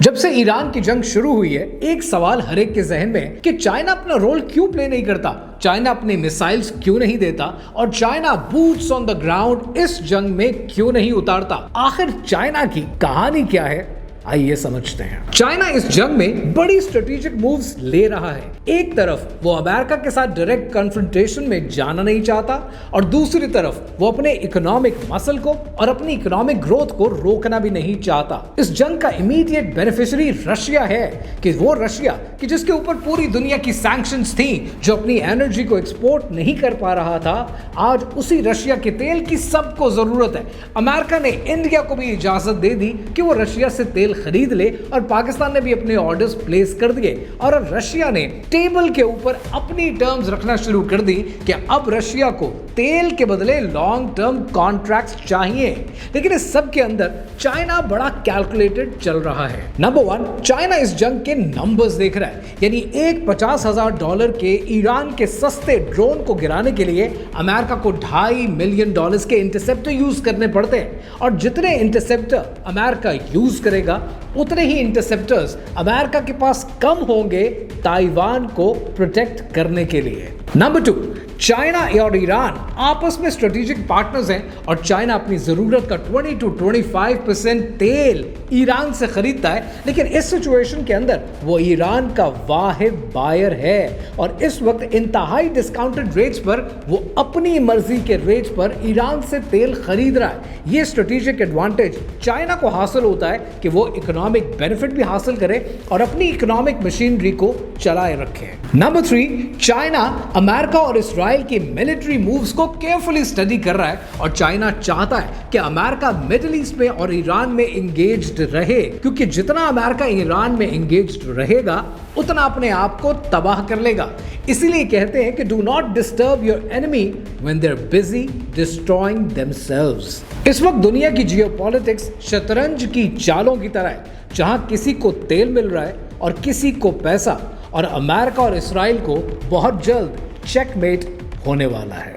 जब से ईरान की जंग शुरू हुई है, एक सवाल हर एक के जहन में है कि चाइना अपना रोल क्यों प्ले नहीं करता, चाइना अपने मिसाइल्स क्यों नहीं देता और China boots on the ground इस जंग में क्यों नहीं उतारता। आखिर चाइना की कहानी क्या है, आइए समझते हैं। चाइना इस जंग में बड़ी स्ट्रेटेजिक मूव्स ले रहा है। एक तरफ वो अमेरिका के साथ डायरेक्ट कन्फ्रंटेशन में जाना नहीं चाहता और दूसरी तरफ वो अपने इकोनॉमिक मसल को और अपनी इकोनॉमिक ग्रोथ को रोकना भी नहीं चाहता। इस जंग का इमीडिएट बेनिफिशियरी रशिया है कि वो रशिया कि जिसके ऊपर पूरी दुनिया की सैंक्शंस थी, जो अपनी एनर्जी को एक्सपोर्ट नहीं कर पा रहा था, आज उसी रशिया के तेल की सबको जरूरत है। अमेरिका ने इंडिया को भी इजाजत दे दी कि वो रशिया से तेल खरीद ले और पाकिस्तान ने भी अपने ऑर्डर्स प्लेस कर दिए और अब रशिया ने टेबल के ऊपर अपनी टर्म्स रखना शुरू कर दी कि अब रशिया को तेल के बदले लॉन्ग टर्म कॉन्ट्रैक्ट्स चाहिए। लेकिन इस सब के अंदर चाइना बड़ा कैलकुलेटेड चल रहा है। नंबर 1, चाइना इस जंग के नंबर्स देख रहा है, यानी एक $50,000 के ईरान के सस्ते ड्रोन को गिराने के लिए अमेरिका को $2.5 मिलियन के इंटरसेप्टर यूज करने पड़ते हैं और जितने इंटरसेप्टर अमेरिका यूज करेगा उतने ही इंटरसेप्टर्स अमेरिका के पास कम होंगे ताइवान को प्रोटेक्ट करने के लिए। नंबर 2, चाइना और ईरान आपस में स्ट्रेटेजिक पार्टनर्स हैं और चाइना अपनी जरूरत का 20 to 25% तेल ईरान से खरीदता है, लेकिन इस सिचुएशन के अंदर वो ईरान का वाहिद बायर है और इस वक्त इंतहाई डिस्काउंटेड रेट्स पर वो अपनी मर्जी के रेट्स पर ईरान से तेल खरीद रहा है। ये स्ट्रेटेजिक एडवांटेज चाइना को हासिल होता है कि वो इकोनॉमिक बेनिफिट भी हासिल करे और अपनी इकोनॉमिक मशीनरी को चलाए रखे। नंबर 3, चाइना अमेरिका और इसराइल की मिलिट्री मूव्स को केयरफुली स्टडी कर रहा है और चाइना चाहता है कि अमेरिका मिडिल ईस्ट में और ईरान में एंगेज्ड रहे, क्योंकि जितना अमेरिका ईरान में एंगेज्ड रहेगा उतना अपने आप को तबाह कर लेगा। इसीलिए कहते हैं कि do not disturb your enemy when they are busy destroying themselves. इस वक्त दुनिया की जियोपॉलिटिक्स शतरंज की चालों की तरह है, जहां किसी को तेल मिल रहा है और किसी को पैसा, और अमेरिका और इसराइल को बहुत जल्द चेकमेट होने वाला है।